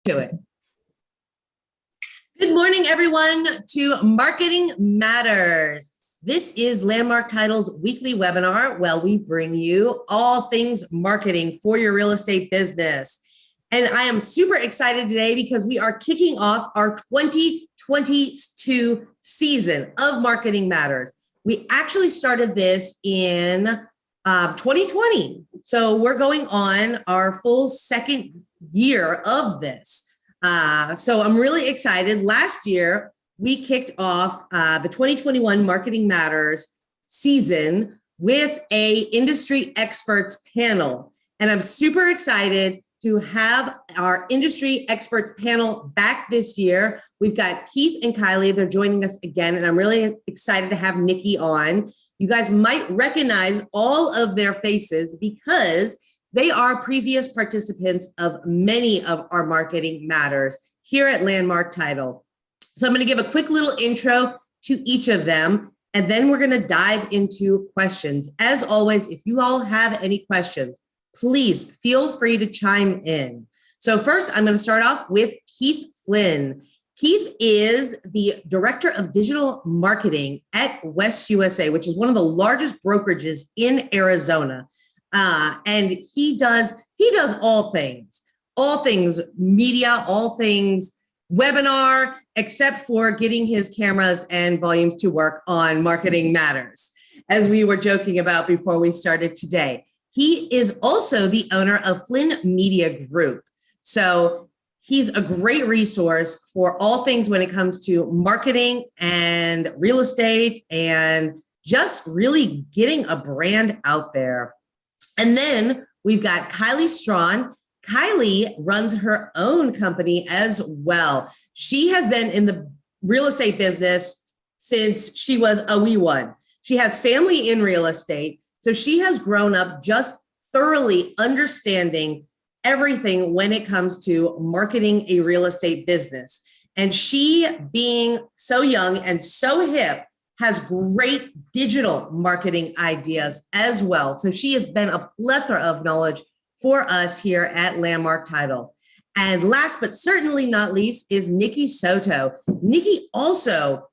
to it. Good morning, everyone, to Marketing Matters. This is Landmark Title's weekly webinar. Well, we bring you all things marketing for your real estate business. And I am super excited today because we are kicking off our 2022 season of Marketing Matters. We actually started this in 2020. So we're going on our full second year of this. So I'm really excited. Last year, we kicked off the 2021 Marketing Matters season with a industry experts panel. And I'm super excited to have our industry experts panel back this year. We've got Keith and Kylie. They're joining us again, and I'm really excited to have Nikki on. You guys might recognize all of their faces because they are previous participants of many of our Marketing Matters here at Landmark Title. So I'm going to give a quick little intro to each of them, and then we're going to dive into questions. As always, if you all have any questions, please feel free to chime in. So first, I'm going to start off with Keith Flynn. Keith is the Director of Digital Marketing at West USA, which is one of the largest brokerages in Arizona. And he does all things media, all things webinar, except for getting his cameras and volumes to work on Marketing Matters, as we were joking about before we started today. He is also the owner of Flynn Media Group. So he's a great resource for all things when it comes to marketing and real estate and just really getting a brand out there. And then we've got Kylie Strawn. Kylie runs her own company as well. She has been in the real estate business since she was a wee one. She has family in real estate. So she has grown up just thoroughly understanding everything when it comes to marketing a real estate business. And she, being so young and so hip, has great digital marketing ideas as well. So she has been a plethora of knowledge for us here at Landmark Title. And last but certainly not least is Nikki Soto. Nikki also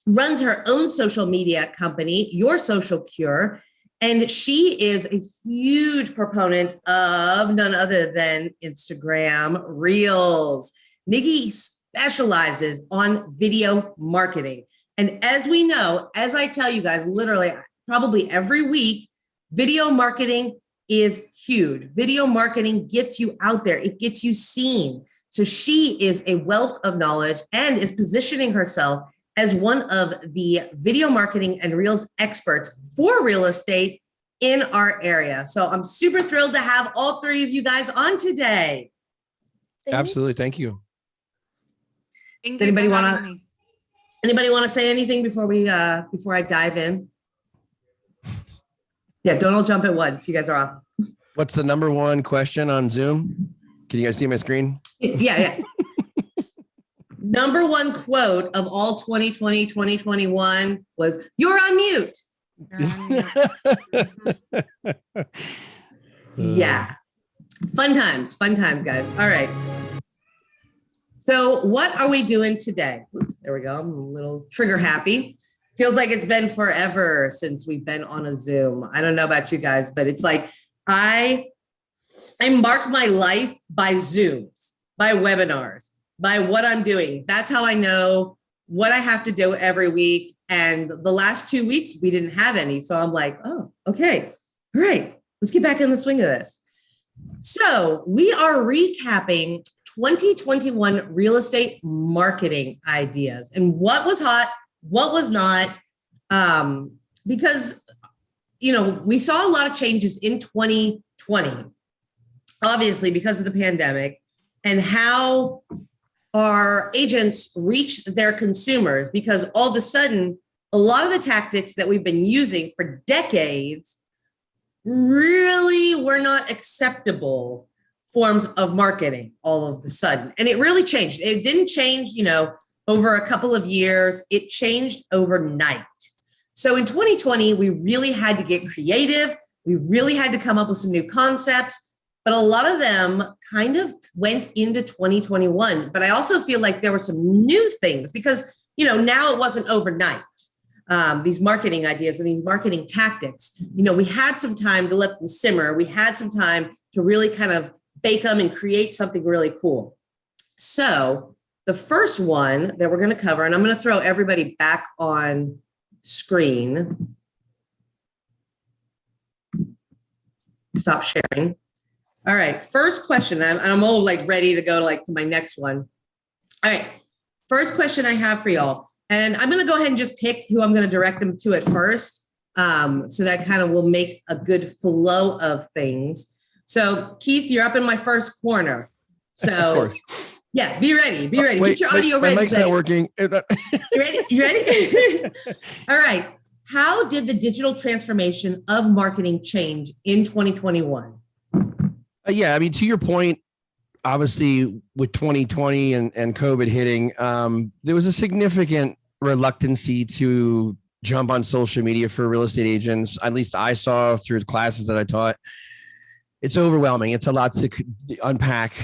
runs her own social media company, Your Social Cure, and she is a huge proponent of none other than Instagram Reels. Nikki specializes on video marketing. And as we know, as I tell you guys, literally probably every week, video marketing is huge. Video marketing gets you out there. It gets you seen. So she is a wealth of knowledge and is positioning herself as one of the video marketing and Reels experts for real estate in our area. So I'm super thrilled to have all three of you guys on today. Absolutely. Thank you. Does anybody want to say anything before I dive in? Yeah, don't all jump at once. You guys are awesome. What's the number one question on Zoom? Can you guys see my screen? Yeah. Number one quote of all 2020, 2021 was, "You're on mute." Yeah. Fun times, guys. All right. So what are we doing today? Oops, there we go. I'm a little trigger happy. Feels like it's been forever since we've been on a Zoom. I don't know about you guys, but it's like I mark my life by Zooms, by webinars, by what I'm doing. That's how I know what I have to do every week. And the last 2 weeks, we didn't have any. So I'm like, oh, okay. All right, let's get back in the swing of this. So we are recapping 2021 real estate marketing ideas and what was hot, what was not, because, we saw a lot of changes in 2020, obviously because of the pandemic and how our agents reach their consumers, because all of a sudden, a lot of the tactics that we've been using for decades really were not acceptable forms of marketing all of a sudden. And it really changed. It didn't change, over a couple of years. It changed overnight. So in 2020, we really had to get creative. We really had to come up with some new concepts. but a lot of them kind of went into 2021. But I also feel like there were some new things because, now it wasn't overnight. These marketing ideas and these marketing tactics, we had some time to let them simmer. We had some time to really kind of bake them and create something really cool. So the first one that we're going to cover, and I'm going to throw everybody back on screen. Stop sharing. All right. First question. I'm all like ready to go to my next one. All right. First question I have for y'all. And I'm going to go ahead and just pick who I'm going to direct them to at first. So that kind of will make a good flow of things. So Keith, you're up in my first corner. So of course. Yeah, be ready. Be ready. Wait, get your audio ready. My mic's not working. You ready? You ready? All right. How did the digital transformation of marketing change in 2021? Yeah, I mean, to your point, obviously with 2020 and COVID hitting, there was a significant reluctancy to jump on social media for real estate agents. At least I saw through the classes that I taught. It's overwhelming. It's a lot to unpack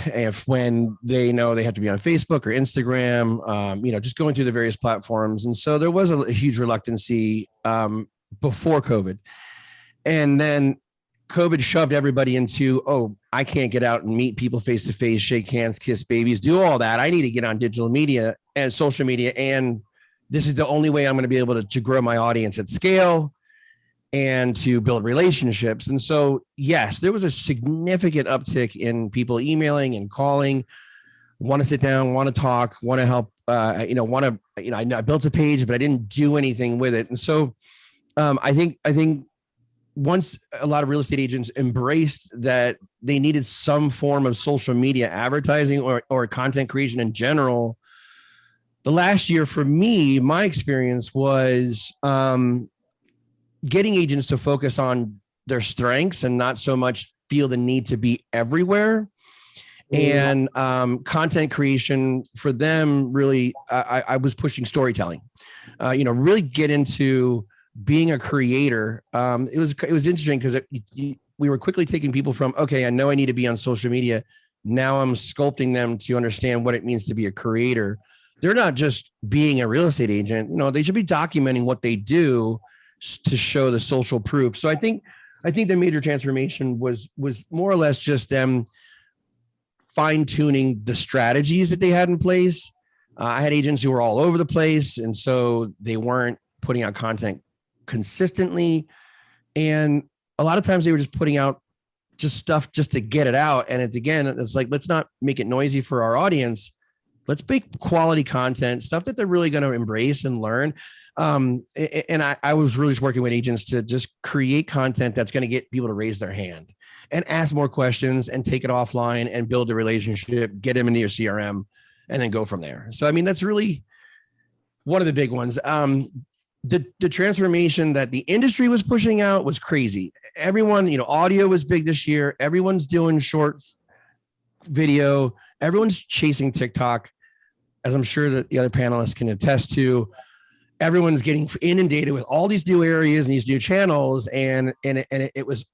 when they know they have to be on Facebook or Instagram, just going through the various platforms. And so there was a huge reluctancy before COVID. And then COVID shoved everybody into, I can't get out and meet people face to face, shake hands, kiss babies, do all that. I need to get on digital media and social media. And this is the only way I'm going to be able to grow my audience at scale and to build relationships. And so, yes, there was a significant uptick in people emailing and calling, want to sit down, want to talk, want to help, I built a page, but I didn't do anything with it. And so I think once a lot of real estate agents embraced that they needed some form of social media advertising or content creation in general, the last year for me, my experience was getting agents to focus on their strengths and not so much feel the need to be everywhere. And content creation for them, really, I was pushing storytelling, really get into being a creator. It was interesting because we were quickly taking people from, okay, I know I need to be on social media. Now I'm sculpting them to understand what it means to be a creator. They're not just being a real estate agent. They should be documenting what they do to show the social proof. So I think the major transformation was more or less just them fine tuning the strategies that they had in place. I had agents who were all over the place, and so they weren't putting out content consistently. And a lot of times they were just putting out just stuff just to get it out. And it's like, let's not make it noisy for our audience. Let's make quality content, stuff that they're really going to embrace and learn. And I was really just working with agents to just create content that's going to get people to raise their hand and ask more questions and take it offline and build a relationship, get them into your CRM, and then go from there. So, I mean, that's really one of the big ones. The transformation that the industry was pushing out was crazy. Everyone, audio was big this year. Everyone's doing short video. Everyone's chasing TikTok, as I'm sure that the other panelists can attest to. Everyone's getting inundated with all these new areas and these new channels. And it was,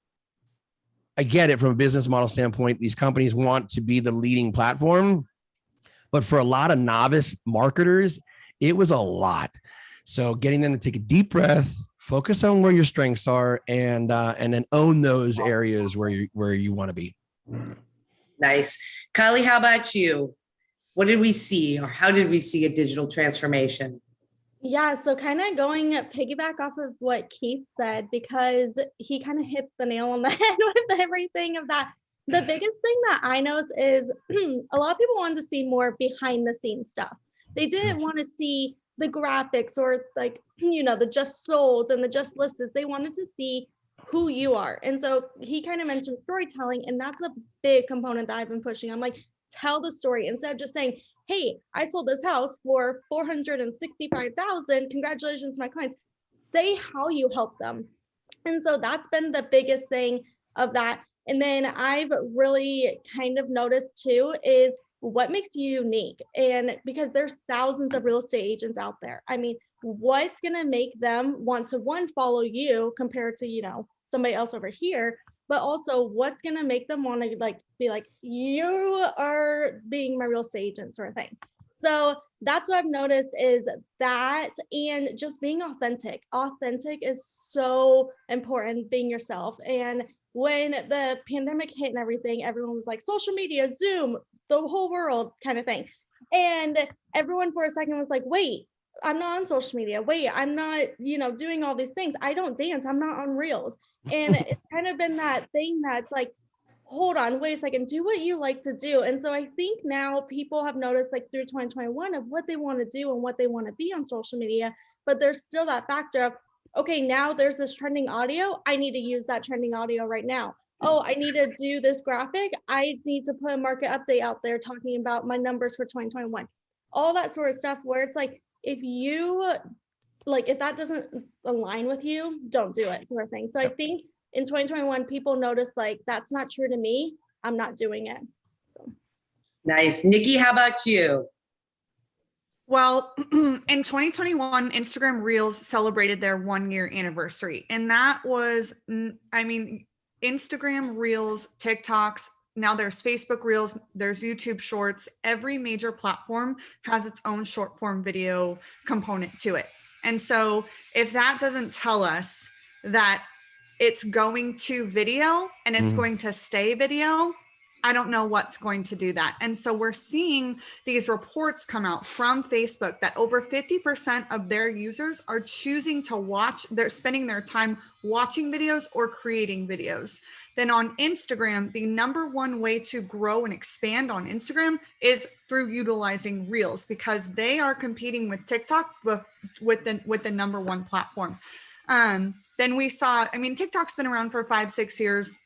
I get it from a business model standpoint, these companies want to be the leading platform, but for a lot of novice marketers, it was a lot. So getting them to take a deep breath, focus on where your strengths are, and then own those areas where you want to be. Nice. Kylie, how about you? What did we see, or how did we see a digital transformation? Yeah, so kind of piggyback off of what Keith said, because he kind of hit the nail on the head with everything of that. The biggest thing that I noticed is a lot of people wanted to see more behind the scenes stuff. They didn't want to see the graphics or the just sold and the just listed. They wanted to see who you are. And so he kind of mentioned storytelling, and that's a big component that I've been pushing. I'm like, tell the story instead of just saying, hey, I sold this house for $465,000. Congratulations to my clients. Say how you help them. And so that's been the biggest thing of that. And then I've really kind of noticed too is what makes you unique. And because there's thousands of real estate agents out there. I mean, what's going to make them want to follow you compared to, somebody else over here, but also what's going to make them want to like be like, you are being my real estate agent sort of thing. So that's what I've noticed is that, and just being authentic. Authentic is so important, being yourself. And when the pandemic hit and everything, everyone was like, social media, Zoom, the whole world kind of thing. And everyone for a second was like, wait, I'm not on social media. Wait, I'm not, doing all these things. I don't dance. I'm not on Reels. And it's kind of been that thing that's like, hold on, wait a second, do what you like to do. And so I think now people have noticed like through 2021 of what they want to do and what they want to be on social media, but there's still that factor of, okay, now there's this trending audio. I need to use that trending audio right now. Oh, I need to do this graphic. I need to put a market update out there talking about my numbers for 2021. All that sort of stuff where it's like, if that doesn't align with you, don't do it sort of thing. So I think in 2021, people notice like, that's not true to me. I'm not doing it. So Nice. Nikki, how about you? Well, in 2021, Instagram Reels celebrated their 1-year anniversary. And that was, Instagram Reels, TikToks, now there's Facebook Reels, there's YouTube Shorts. Every major platform has its own short form video component to it. And so if that doesn't tell us that it's going to video and it's going to stay video, I don't know what's going to do that. And so we're seeing these reports come out from Facebook that over 50% of their users are choosing to watch, they're spending their time watching videos or creating videos. Then on Instagram, the number one way to grow and expand on Instagram is through utilizing Reels, because they are competing with TikTok with the number one platform. Then we saw, TikTok's been around for 5-6 years.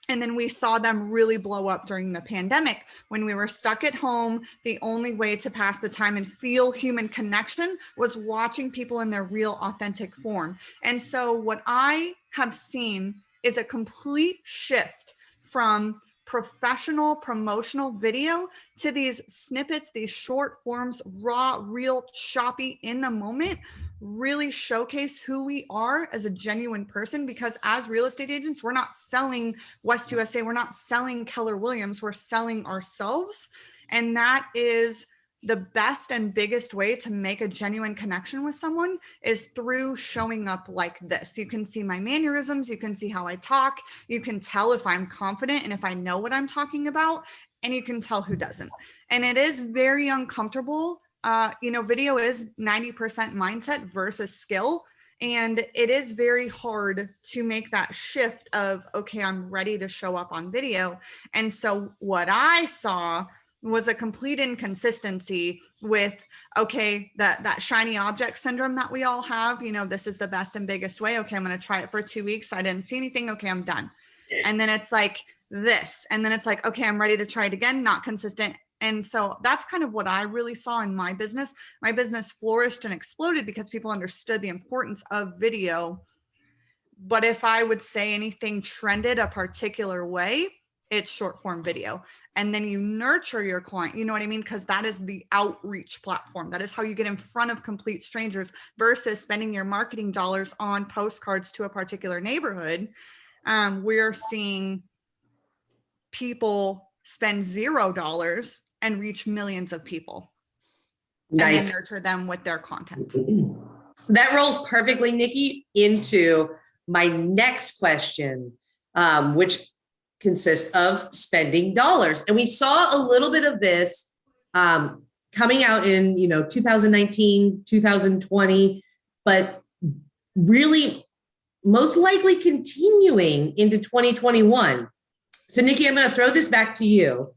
And then we saw them really blow up during the pandemic when we were stuck at home. The only way to pass the time and feel human connection was watching people in their real authentic form. And so what I have seen is a complete shift from professional promotional video to these snippets, these short forms, raw, real, choppy, in the moment, really showcase who we are as a genuine person. Because as real estate agents, we're not selling West USA, we're not selling Keller Williams, we're selling ourselves. And that is the best and biggest way to make a genuine connection with someone, is through showing up like this. You can see my mannerisms, you can see how I talk, you can tell if I'm confident and if I know what I'm talking about, and you can tell who doesn't. And it is very uncomfortable. Video is 90% mindset versus skill. And it is very hard to make that shift of, okay, I'm ready to show up on video. And so what I saw was a complete inconsistency with, okay, that shiny object syndrome that we all have, this is the best and biggest way. Okay, I'm going to try it for 2 weeks. I didn't see anything. Okay, I'm done. And then it's like this. And then it's like, okay, I'm ready to try it again, not consistent. And so that's kind of what I really saw in my business. My business flourished and exploded because people understood the importance of video. But if I would say anything trended a particular way, it's short form video. And then you nurture your client, you know what I mean? Because that is the outreach platform. That is how you get in front of complete strangers versus spending your marketing dollars on postcards to a particular neighborhood. We're seeing people spend $0 and reach millions of people. Nice. And then nurture them with their content. So that rolls perfectly, Nikki, into my next question, which consists of spending dollars. And we saw a little bit of this coming out in 2019, 2020, but really most likely continuing into 2021. So Nikki, I'm going to throw this back to you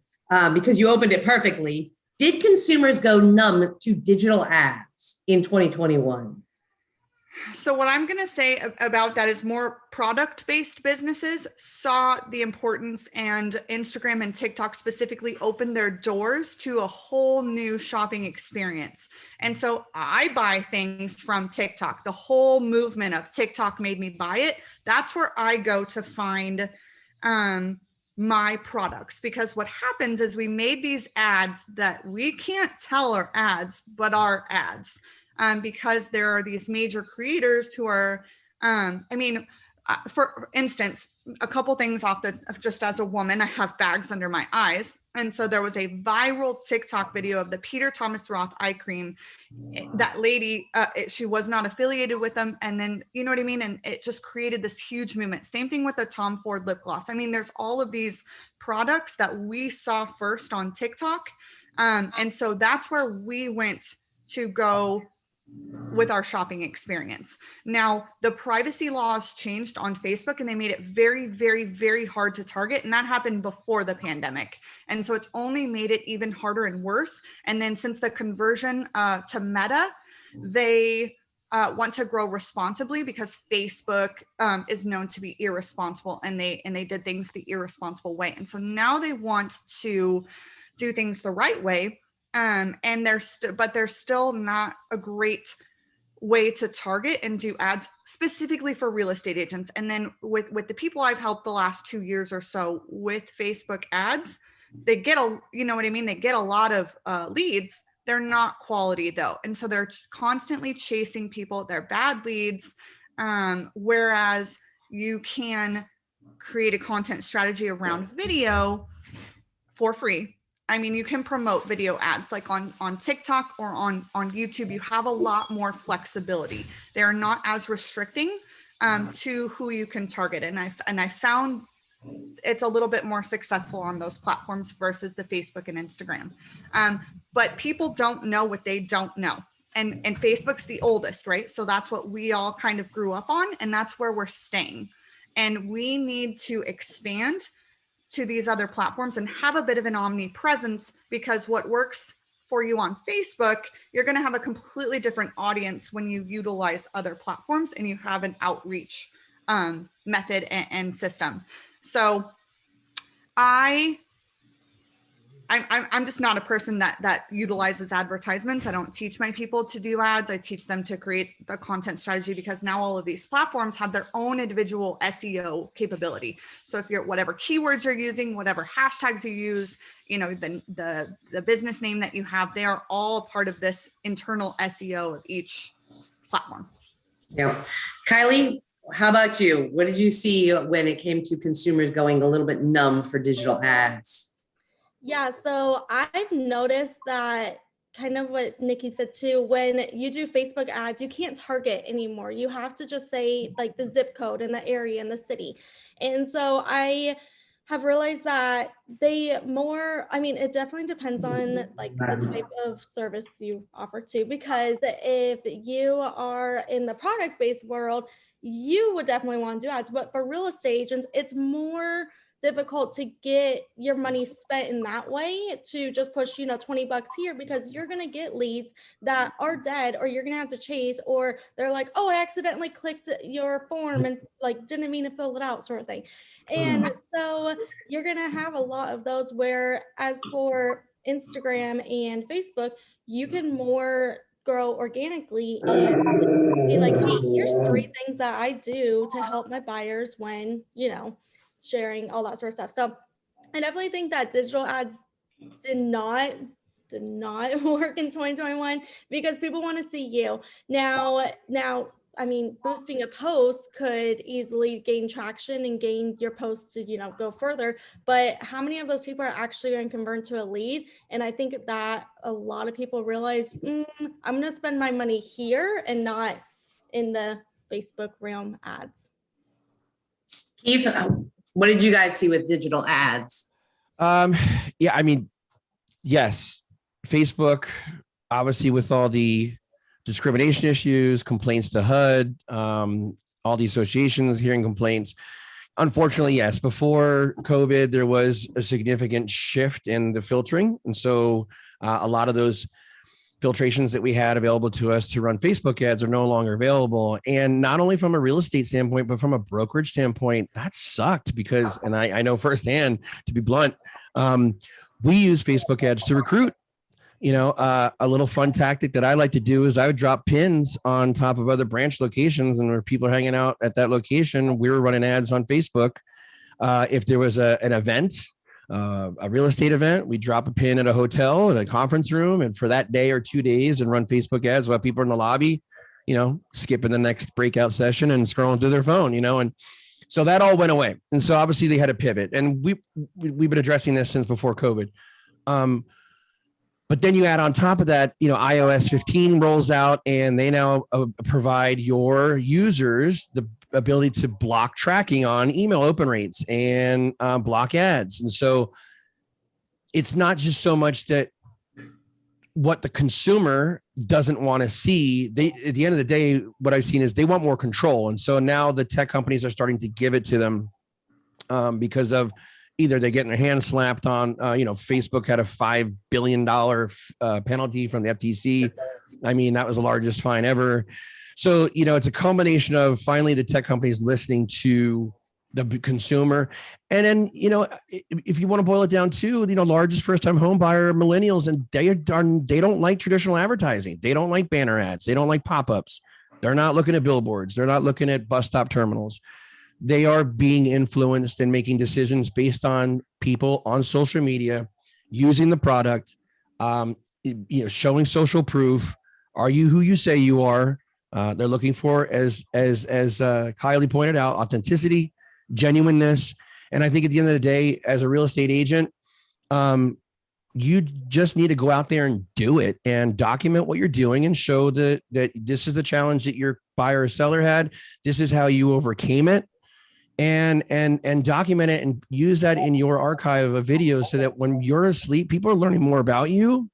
because you opened it perfectly. Did consumers go numb to digital ads in 2021? So what I'm going to say about that is more product-based businesses saw the importance, and Instagram and TikTok specifically opened their doors to a whole new shopping experience. And so I buy things from TikTok. The whole movement of TikTok made me buy it. That's where I go to find my products, because what happens is we made these ads that we can't tell are ads, but are ads. Because there are these major creators who are, for instance, a couple things just as a woman, I have bags under my eyes. And so there was a viral TikTok video of the Peter Thomas Roth eye cream. That lady, she was not affiliated with them. And then, you know what I mean? And it just created this huge movement. Same thing with the Tom Ford lip gloss. I mean, there's all of these products that we saw first on TikTok. And so that's where we went to go with our shopping experience. Now, the privacy laws changed on Facebook and they made it very, very, very hard to target. And that happened before the pandemic. And so it's only made it even harder and worse. And then since the conversion to Meta, they want to grow responsibly because Facebook is known to be irresponsible, and they did things the irresponsible way. And so now they want to do things the right way. And but there's still not a great way to target and do ads specifically for real estate agents. And then with the people I've helped the last 2 years or so with Facebook ads, they get you know what I mean? They get a lot of leads. They're not quality though. And so they're constantly chasing people. They're bad leads. Whereas you can create a content strategy around video for free. I mean, you can promote video ads like on TikTok or on YouTube. You have a lot more flexibility. They're not as restricting to who you can target. And I found it's a little bit more successful on those platforms versus the Facebook and Instagram. But people don't know what they don't know. And Facebook's the oldest, right? So that's what we all kind of grew up on, and that's where we're staying. And we need to expand to these other platforms and have a bit of an omnipresence, because what works for you on Facebook, you're going to have a completely different audience when you utilize other platforms and you have an outreach method and system. So I'm just not a person that utilizes advertisements. I don't teach my people to do ads. I teach them to create the content strategy, because now all of these platforms have their own individual SEO capability. So if you're whatever keywords you're using, whatever hashtags you use, you know, the business name that you have, they are all part of this internal SEO of each platform. Yeah. Kylie, how about you? What did you see when it came to consumers going a little bit numb for digital ads? Yeah, so I've noticed that kind of what Nikki said too, when you do Facebook ads, you can't target anymore. You have to just say like the zip code and the area and the city. And so I have realized that it definitely depends on like the type of service you offer too, because if you are in the product-based world, you would definitely want to do ads. But for real estate agents, it's more difficult to get your money spent in that way, to just push, $20 here, because you're going to get leads that are dead, or you're going to have to chase, or they're like, oh, I accidentally clicked your form and like didn't mean to fill it out, sort of thing. And so you're going to have a lot of those, where as for Instagram and Facebook, you can more grow organically and be like, hey, here's 3 things that I do to help my buyers when, sharing all that sort of stuff. So I definitely think that digital ads did not work in 2021, because people want to see you. Now, I mean, boosting a post could easily gain traction and gain your post to, go further. But how many of those people are actually going to convert to a lead? And I think that a lot of people realize, I'm going to spend my money here and not in the Facebook realm ads. Keith, what did you guys see with digital ads? Yeah, I mean, yes, Facebook, obviously with all the discrimination issues, complaints to HUD, all the associations hearing complaints. Unfortunately, yes, before COVID, there was a significant shift in the filtering. And so a lot of those filtrations that we had available to us to run Facebook ads are no longer available. And not only from a real estate standpoint, but from a brokerage standpoint, that sucked, because, and I know firsthand, to be blunt, we use Facebook ads to recruit. A little fun tactic that I like to do is I would drop pins on top of other branch locations, and where people are hanging out at that location, we were running ads on Facebook. If there was an event, a real estate event, we drop a pin at a hotel, in a conference room, and for that day or 2 days, and run Facebook ads while people are in the lobby, skipping the next breakout session and scrolling through their phone, and So that all went away. And so obviously they had to pivot, and we've been addressing this since before COVID. But then you add on top of that, iOS 15 rolls out, and they now provide your users the ability to block tracking on email open rates and block ads. And so it's not just so much that what the consumer doesn't want to see. At the end of the day, what I've seen is they want more control. And so now the tech companies are starting to give it to them because of either they're getting their hands slapped on, Facebook had a $5 billion penalty from the FTC. I mean, that was the largest fine ever. So, it's a combination of finally the tech companies listening to the consumer. And then, if you want to boil it down to, largest first-time home buyer millennials, and they don't like traditional advertising. They don't like banner ads. They don't like pop-ups. They're not looking at billboards. They're not looking at bus stop terminals. They are being influenced and making decisions based on people on social media, using the product, showing social proof. Are you who you say you are? They're looking for, as Kylie pointed out, authenticity, genuineness. And I think at the end of the day, as a real estate agent, you just need to go out there and do it and document what you're doing and show that this is the challenge that your buyer or seller had. This is how you overcame it, and document it and use that in your archive of videos so that when you're asleep, people are learning more about you,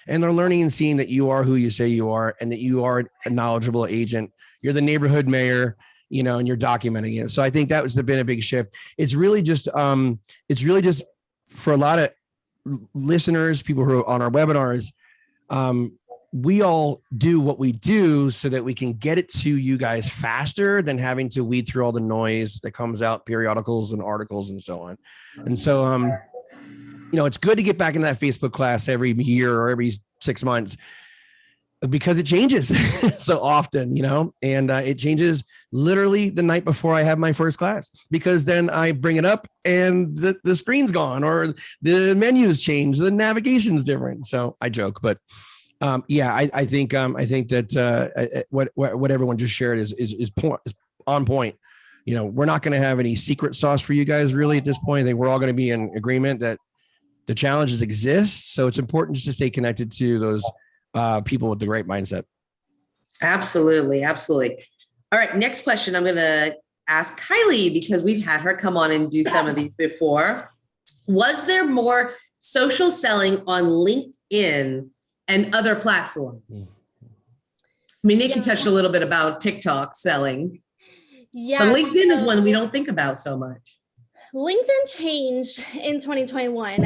and they're learning and seeing that you are who you say you are and that you are a knowledgeable agent. You're the neighborhood mayor, and you're documenting it. So I think that was been a big shift. It's really just for a lot of listeners, people who are on our webinars, we all do what we do so that we can get it to you guys faster than having to weed through all the noise that comes out, periodicals and articles and so on. And so, it's good to get back into that Facebook class every year or every 6 months, because it changes so often, and it changes literally the night before I have my first class, because then I bring it up and the screen's gone or the menus change, the navigation's different. So I joke, but I think that what everyone just shared is on point. We're not going to have any secret sauce for you guys really at this point. I think we're all going to be in agreement that the challenges exist. So it's important just to stay connected to those people with the right mindset. Absolutely. Absolutely. All right. Next question. I'm going to ask Kylie, because we've had her come on and do some of these before. Was there more social selling on LinkedIn and other platforms? I mean, Nikki touched a little bit about TikTok selling. Yeah. But LinkedIn is one we don't think about so much. LinkedIn changed in 2021.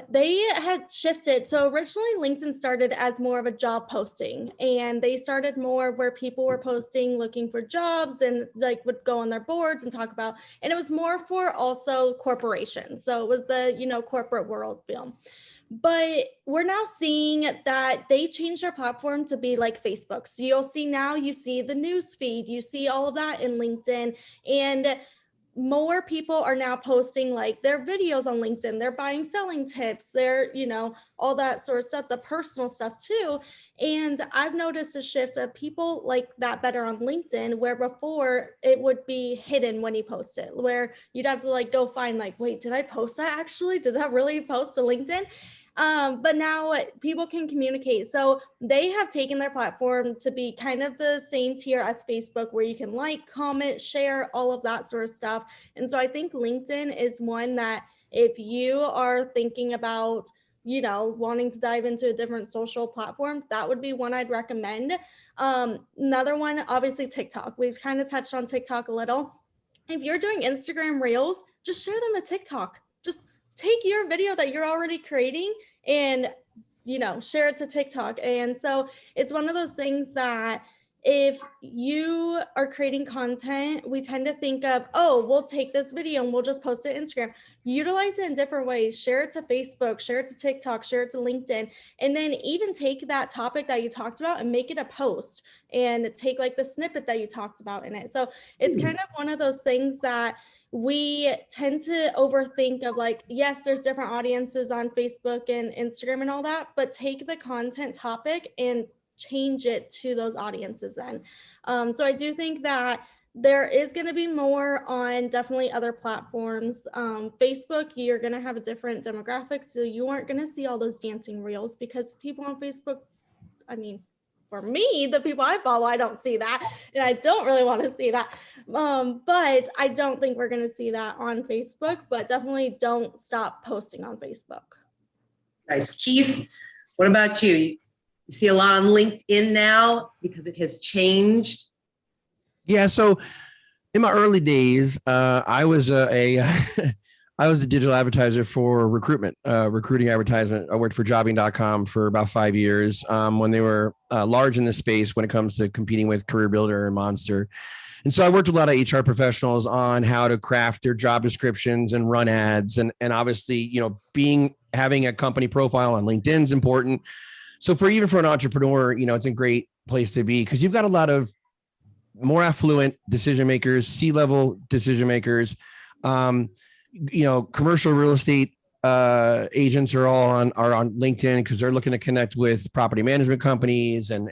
They had shifted. So originally LinkedIn started as more of a job posting, and they started more where people were posting, looking for jobs, and would go on their boards and talk about, and it was more for also corporations. So it was the, corporate world film. But we're now seeing that they changed their platform to be like Facebook. So you see the news feed, you see all of that in LinkedIn, and more people are now posting their videos on LinkedIn. They're buying, selling tips. They're, all that sort of stuff, the personal stuff too. And I've noticed a shift of people like that better on LinkedIn, where before it would be hidden when you post it, where you'd have to go find wait, did I post that actually? Did that really post to LinkedIn? But now people can communicate. So they have taken their platform to be kind of the same tier as Facebook, where you can comment, share, all of that sort of stuff. And so I think LinkedIn is one that if you are thinking about, wanting to dive into a different social platform, that would be one I'd recommend. Another one, obviously TikTok. We've kind of touched on TikTok a little. If you're doing Instagram Reels, just share them to TikTok. Just take your video that you're already creating and, share it to TikTok. And so it's one of those things that if you are creating content, we tend to think of, we'll take this video and we'll just post it to Instagram. Utilize it in different ways. Share it to Facebook, share it to TikTok, share it to LinkedIn, and then even take that topic that you talked about and make it a post and take the snippet that you talked about in it. So it's kind of one of those things that we tend to overthink of yes, there's different audiences on Facebook and Instagram and all that, but take the content topic and change it to those audiences then. So I do think that there is going to be more on definitely other platforms. Facebook, you're going to have a different demographic. So you aren't going to see all those dancing reels because people on Facebook, I mean, for me, the people I follow, I don't see that. And I don't really want to see that. But I don't think we're going to see that on Facebook, but definitely don't stop posting on Facebook. Nice. Keith, what about you? You see a lot on LinkedIn now because it has changed. Yeah. So in my early days, I was I was a digital advertiser for recruitment, recruiting advertisement. I worked for jobbing.com for about 5 years when they were large in this space when it comes to competing with Career Builder and Monster. And so I worked with a lot of HR professionals on how to craft their job descriptions and run ads. And obviously, you know, having a company profile on LinkedIn is important. So even for an entrepreneur, you know, it's a great place to be because you've got a lot of more affluent decision makers, C-level decision makers. You know, commercial real estate agents are on LinkedIn because they're looking to connect with property management companies and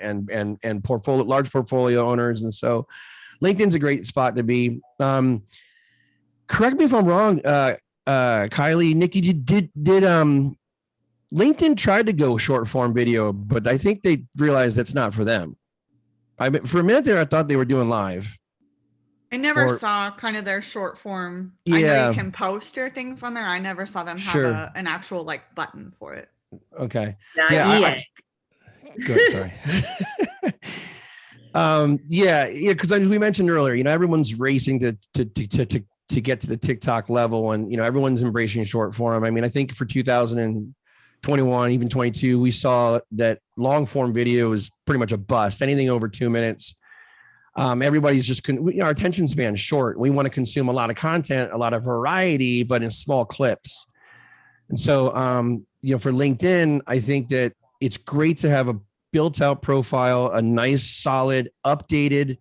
large portfolio owners. And so LinkedIn's a great spot to be. Correct me if I'm wrong, Kylie, Nikki, did LinkedIn tried to go short form video, but I think they realized that's not for them. For a minute there, I thought they were doing live. I never saw kind of their short form. Yeah. I know you can post your things on there. I never saw them have an actual like button for it. Okay. Yeah. Good. Sorry. Because as we mentioned earlier, you know, everyone's racing to get to the TikTok level, and you know, everyone's embracing short form. I mean, I think for 2021, even 22, we saw that long form video is pretty much a bust. Anything over 2 minutes. Everybody's just our attention span is short. We want to consume a lot of content, a lot of variety, but in small clips. And so, you know, for LinkedIn, I think that it's great to have a built out profile, a nice, solid, updated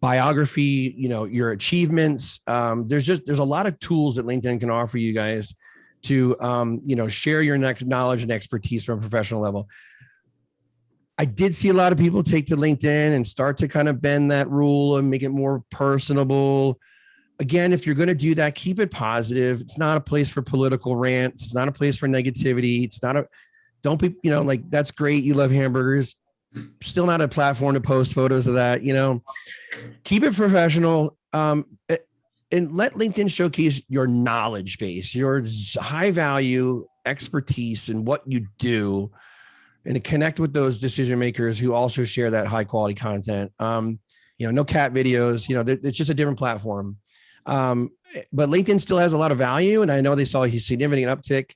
biography, you know, your achievements. There's a lot of tools that LinkedIn can offer you guys to, you know, share your next knowledge and expertise from a professional level. I did see a lot of people take to LinkedIn and start to kind of bend that rule and make it more personable. Again, if you're going to do that, keep it positive. It's not a place for political rants. It's not a place for negativity. Don't be, you know, like, that's great. You love hamburgers. Still not a platform to post photos of that, you know. Keep it professional. And let LinkedIn showcase your knowledge base, your high value expertise in what you do, and to connect with those decision makers who also share that high quality content. You know, no cat videos, you know, it's just a different platform. But LinkedIn still has a lot of value. And I know they saw a significant uptick,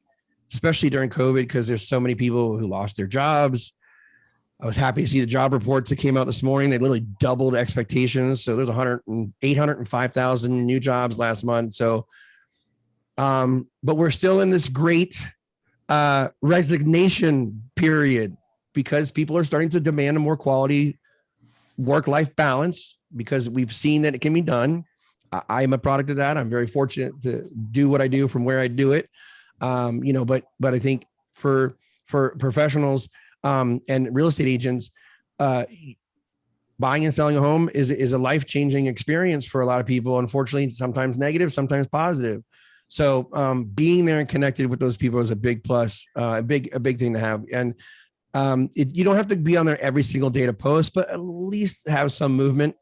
especially during COVID, because there's so many people who lost their jobs. I was happy to see the job reports that came out this morning. They literally doubled expectations. So there's 805,000 new jobs last month. So, but we're still in this great resignation period because people are starting to demand a more quality work-life balance because we've seen that it can be done. I am a product of that. I'm very fortunate to do what I do from where I do it. You know, but I think for professionals and real estate agents, buying and selling a home is a life-changing experience for a lot of people. Unfortunately, sometimes negative, sometimes positive. So being there and connected with those people is a big plus, a big thing to have. And you don't have to be on there every single day to post, but at least have some movement,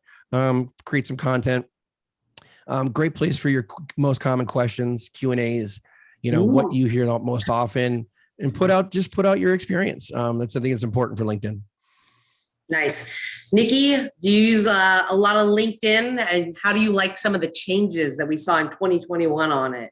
create some content. Great place for your most common questions, Q&As, you know, what you hear most often, and put out your experience. That's, I think it's important for LinkedIn. Nice. Nikki, do you use a lot of LinkedIn, and how do you like some of the changes that we saw in 2021 on it?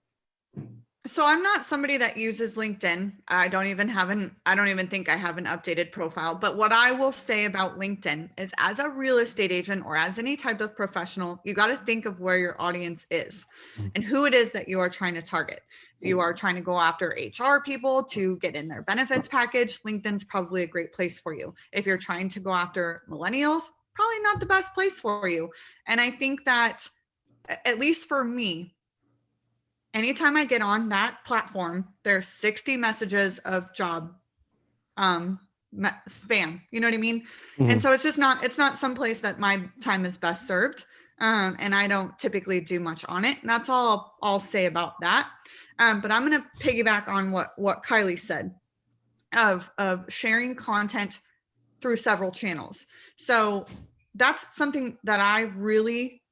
So I'm not somebody that uses LinkedIn. I don't even think I have an updated profile. But what I will say about LinkedIn is, as a real estate agent or as any type of professional, you got to think of where your audience is and who it is that you are trying to target. If you are trying to go after HR people to get in their benefits package, LinkedIn's probably a great place for you. If you're trying to go after millennials, probably not the best place for you. And I think that, at least for me, anytime I get on that platform, there's 60 messages of job spam. You know what I mean? Mm-hmm. And so it's not some place that my time is best served. And I don't typically do much on it. And that's all I'll say about that. But I'm going to piggyback on what Kylie said of sharing content through several channels. So that's something that I really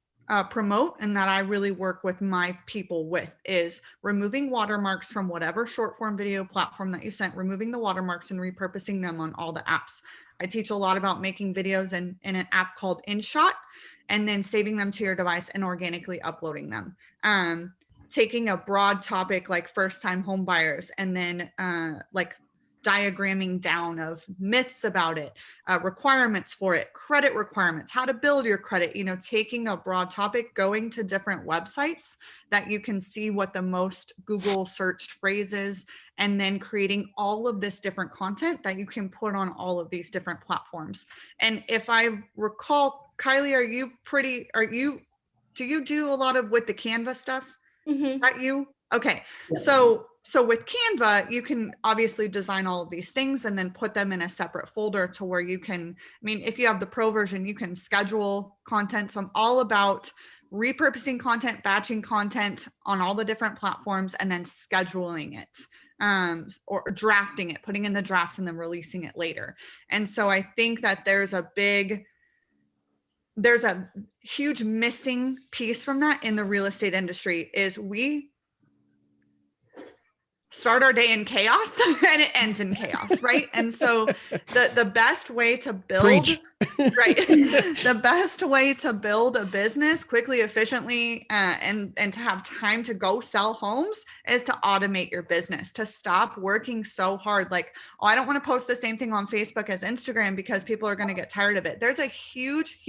promote and that I really work with my people with, is removing watermarks from whatever short form video platform that you sent, removing the watermarks and repurposing them on all the apps. I teach a lot about making videos in an app called InShot, and then saving them to your device and organically uploading them. Taking a broad topic like first time home buyers, and then like diagramming down of myths about it, requirements for it, credit requirements, how to build your credit, taking a broad topic, going to different websites that you can see what the most Google searched phrase is, and then creating all of this different content that you can put on all of these different platforms. And if I recall, Kylie, do you do a lot of with the Canva stuff? Mm-hmm. That you? Okay. Yeah. So with Canva, you can obviously design all of these things and then put them in a separate folder to where you can, if you have the pro version, you can schedule content. So I'm all about repurposing content, batching content on all the different platforms, and then scheduling it, or drafting it, putting in the drafts and then releasing it later. And so I think that there's a huge missing piece from that in the real estate industry, is we start our day in chaos and it ends in chaos, right? And so the best way to build Preach. right the best way to build a business quickly, efficiently, and to have time to go sell homes is to automate your business, to stop working so hard. Like, oh, I don't want to post the same thing on Facebook as Instagram because people are going to get tired of it. There's a huge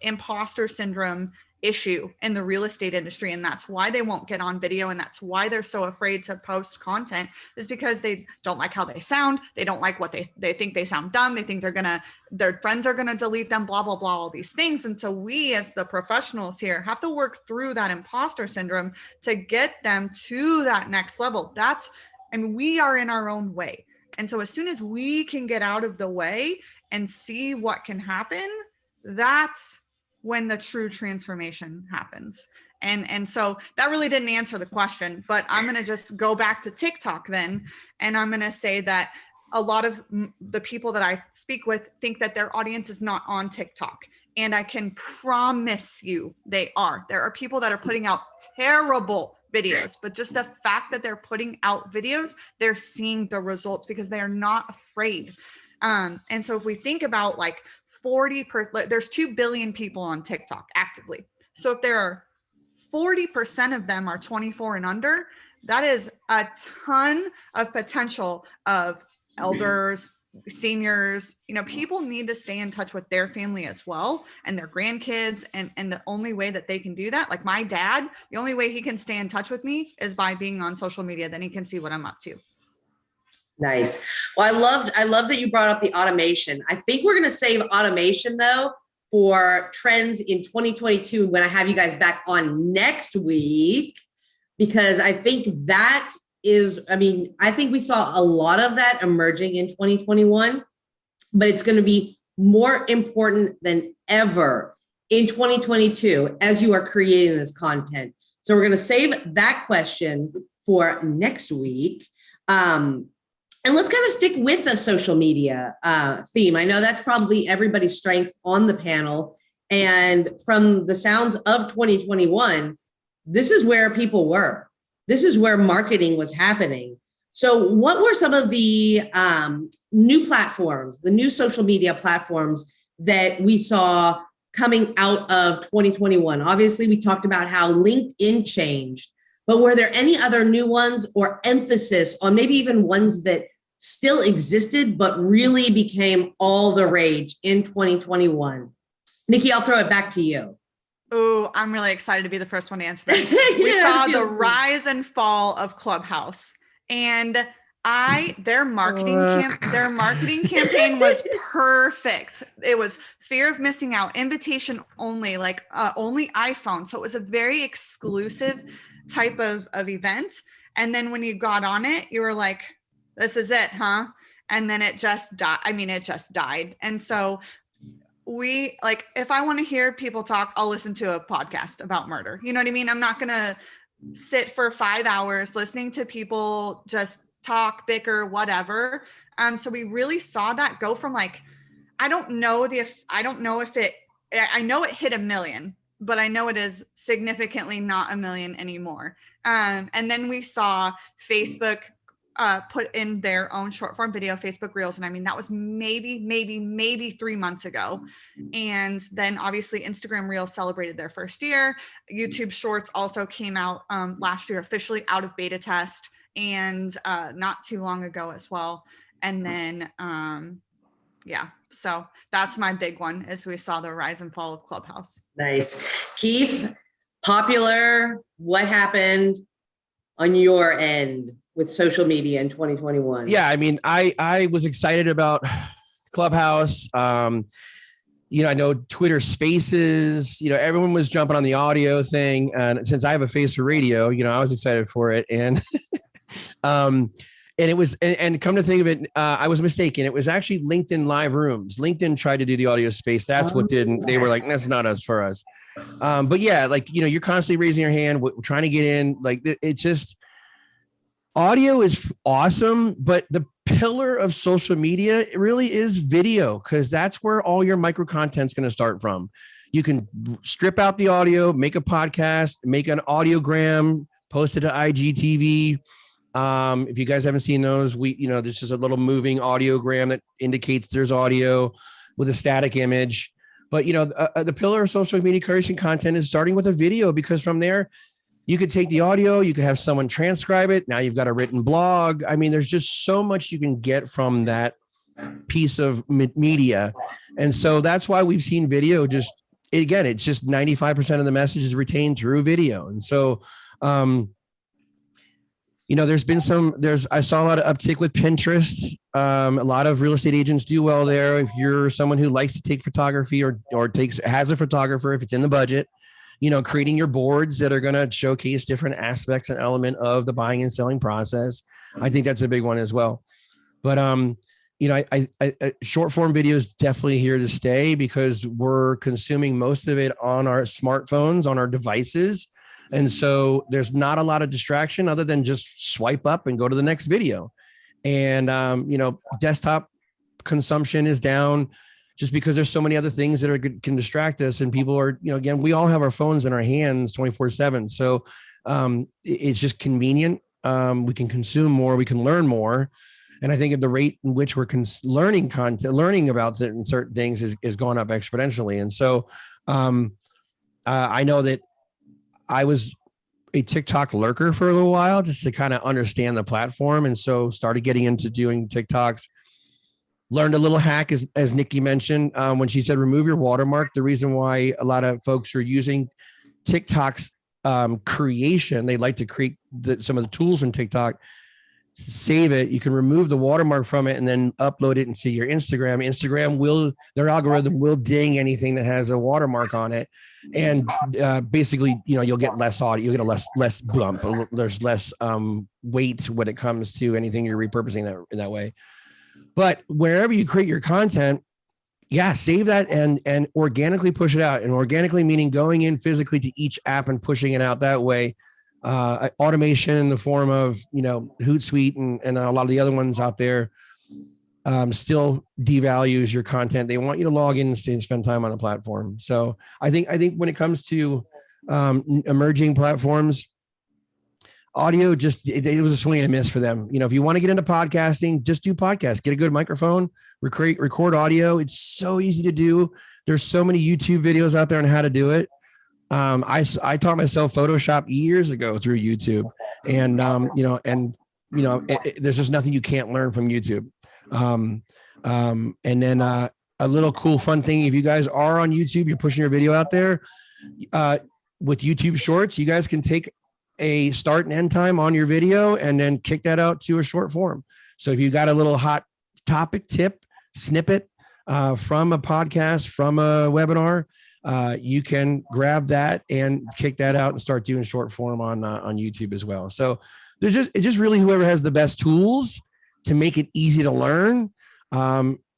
imposter syndrome issue in the real estate industry, and that's why they won't get on video, and that's why they're so afraid to post content, is because they don't like how they sound, they don't like what they think they sound dumb, they think their friends are gonna delete them, blah blah blah, all these things. And so we as the professionals here have to work through that imposter syndrome to get them to that next level. We are in our own way, and so as soon as we can get out of the way and see what can happen, that's when the true transformation happens. And so that really didn't answer the question, but I'm going to just go back to TikTok then. And I'm going to say that a lot of the people that I speak with think that their audience is not on TikTok. And I can promise you they are. There are people that are putting out terrible videos, but just the fact that they're putting out videos, they're seeing the results because they are not afraid. And so if we think about like there's 2 billion people on TikTok actively. So if there are 40% of them are 24 and under, that is a ton of potential of elders, seniors. People need to stay in touch with their family as well, and their grandkids. And the only way that they can do that, like my dad, the only way he can stay in touch with me is by being on social media. Then he can see what I'm up to. Nice. Well, I love that you brought up the automation. I think we're going to save automation though for trends in 2022 when I have you guys back on next week, because I think that is, I think we saw a lot of that emerging in 2021, but it's going to be more important than ever in 2022 as you are creating this content. So we're going to save that question for next week. And let's kind of stick with the social media theme. I know that's probably everybody's strength on the panel. And from the sounds of 2021, this is where people were. This is where marketing was happening. So what were some of the new platforms, the new social media platforms that we saw coming out of 2021? Obviously, we talked about how LinkedIn changed, but were there any other new ones or emphasis on maybe even ones that still existed, but really became all the rage in 2021? Nikki, I'll throw it back to you. Oh, I'm really excited to be the first one to answer that. We saw the rise and fall of Clubhouse, and their marketing campaign was perfect. It was fear of missing out, invitation only, like only iPhone. So it was a very exclusive type of event. And then when you got on it, you were like, this is it, huh? And then it just died. It just died. And so we like, if I want to hear people talk, I'll listen to a podcast about murder. You know what I mean? I'm not going to sit for 5 hours listening to people just talk, bicker, whatever. So we really saw that go from like, I know it hit 1 million, but I know it is significantly not 1 million anymore. And then we saw Facebook put in their own short form video, Facebook Reels. And I mean, that was maybe 3 months ago. And then obviously Instagram Reels celebrated their first year. YouTube Shorts also came out last year, officially out of beta test, and not too long ago as well. And then, yeah, so that's my big one, as we saw the rise and fall of Clubhouse. Nice. Keith, popular, what happened on your end with social media in 2021? Yeah, I mean, I was excited about Clubhouse. I know Twitter Spaces, everyone was jumping on the audio thing. And since I have a face for radio, I was excited for it. And and it was, and come to think of it, I was mistaken. It was actually LinkedIn Live Rooms. LinkedIn tried to do the audio space. That's what didn't. They were like, that's not us for us. But yeah, like, you're constantly raising your hand, trying to get in. Like, it's just, audio is awesome, but the pillar of social media really is video, because that's where all your micro content's going to start from. You can strip out the audio, make a podcast, make an audiogram, post it to IGTV. If you guys haven't seen those, there's just a little moving audiogram that indicates there's audio with a static image. But, the pillar of social media creation content is starting with a video, because from there, you could take the audio, you could have someone transcribe it. Now you've got a written blog. I mean, there's just so much you can get from that piece of media. And so that's why we've seen video it's just 95% of the message is retained through video. And so, I saw a lot of uptick with Pinterest. A lot of real estate agents do well there. If you're someone who likes to take photography or has a photographer, if it's in the budget, creating your boards that are going to showcase different aspects and element of the buying and selling process. I think that's a big one as well. But, short form video is definitely here to stay, because we're consuming most of it on our smartphones, on our devices. And so there's not a lot of distraction other than just swipe up and go to the next video. And, desktop consumption is down just because there's so many other things that can distract us. And people are, again, we all have our phones in our hands 24/7. So it's just convenient. We can consume more, we can learn more. And I think at the rate in which we're learning about certain things is going up exponentially. And so I know that I was a TikTok lurker for a little while, just to kind of understand the platform. And so started getting into doing TikToks, learned a little hack, as Nikki mentioned, when she said, remove your watermark. The reason why a lot of folks are using TikTok's creation, they like to create some of the tools in TikTok, save it. You can remove the watermark from it and then upload it into your Instagram. Their algorithm will ding anything that has a watermark on it. And basically, you'll get less audio, you'll get a less bump. There's less weight when it comes to anything you're repurposing that way. But wherever you create your content, save that and organically push it out. And organically meaning going in physically to each app and pushing it out that way. Automation in the form of, Hootsuite and a lot of the other ones out there still devalues your content. They want you to log in and spend time on the platform. So I think when it comes to emerging platforms, audio it was a swing and a miss for them. If you want to get into podcasting, just do podcasts, get a good microphone, record audio. It's so easy to do. There's so many YouTube videos out there on how to do it. I taught myself Photoshop years ago through YouTube, and there's just nothing you can't learn from YouTube. And then a little cool fun thing, if you guys are on YouTube, you're pushing your video out there, with YouTube Shorts, you guys can take a start and end time on your video and then kick that out to a short form. So if you got a little hot topic tip snippet from a podcast, from a webinar, you can grab that and kick that out and start doing short form on YouTube as well. So it's just really whoever has the best tools to make it easy to learn.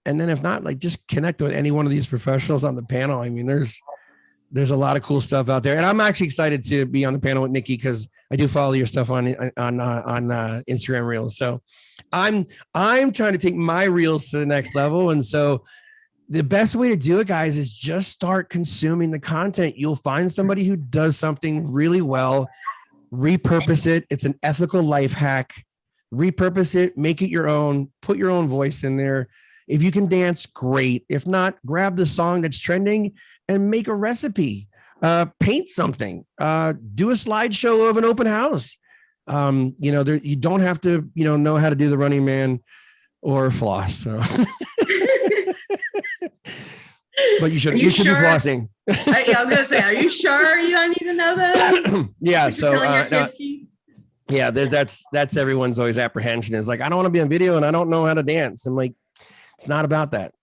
And then if not, like just connect with any one of these professionals on the panel. I mean, there's a lot of cool stuff out there. And I'm actually excited to be on the panel with Nikki because I do follow your stuff on Instagram Reels. So I'm trying to take my Reels to the next level. And so the best way to do it, guys, is just start consuming the content. You'll find somebody who does something really well, repurpose it. It's an ethical life hack. Repurpose it, make it your own, put your own voice in there. If you can dance, great. If not, grab the song that's trending and make a recipe, paint something, do a slideshow of an open house. You don't have to, know how to do the Running Man or floss. So. But you should be flossing. I was going to say, are you sure you don't need to know that? Yeah. So, yeah, that's everyone's always apprehension is like, I don't want to be on video and I don't know how to dance. I'm like, it's not about that.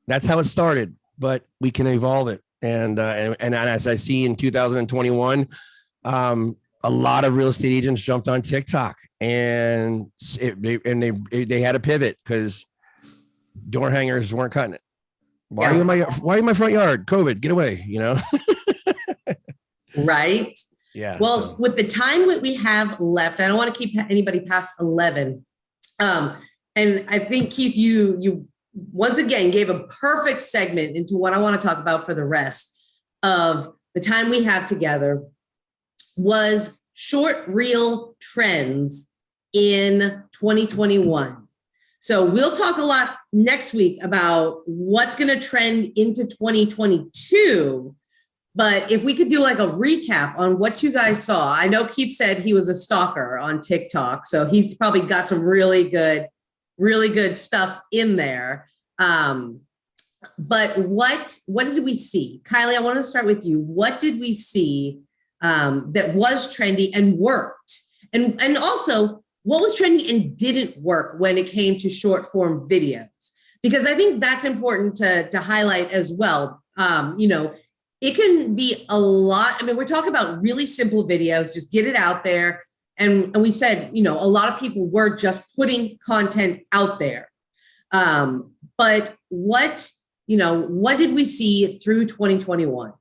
That's how it started, but we can evolve it. And as I see in 2021, a lot of real estate agents jumped on TikTok and they had a pivot because door hangers weren't cutting it. Why are you in my front yard? COVID, get away, Right. Yeah. Well, with the time that we have left, I don't want to keep anybody past 11. And I think, Keith, you once again gave a perfect segment into what I want to talk about for the rest of the time we have together was short reel trends in 2021. So we'll talk a lot next week about what's going to trend into 2022. But if we could do like a recap on what you guys saw. I know Keith said he was a stalker on TikTok, so he's probably got some really good stuff in there. But what did we see? Kylie, I want to start with you. What did we see that was trendy and worked? And also, what was trendy and didn't work when it came to short form videos? Because I think that's important to highlight as well. It can be a lot. I mean, we're talking about really simple videos, just get it out there. And we said, a lot of people were just putting content out there. But what did we see through 2021?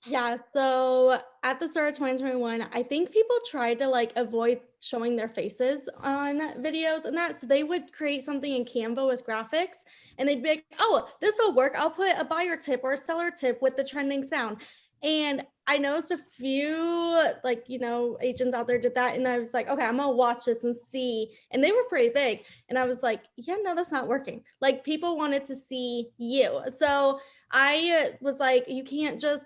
Yeah, so at the start of 2021, I think people tried to avoid showing their faces on videos and that, so they would create something in Canva with graphics and they'd be like, oh, this will work. I'll put a buyer tip or a seller tip with the trending sound. And I noticed a few agents out there did that. And I was like, okay, I'm gonna watch this and see. And they were pretty big. And I was like, yeah, no, that's not working. Like people wanted to see you. So I was like, you can't just,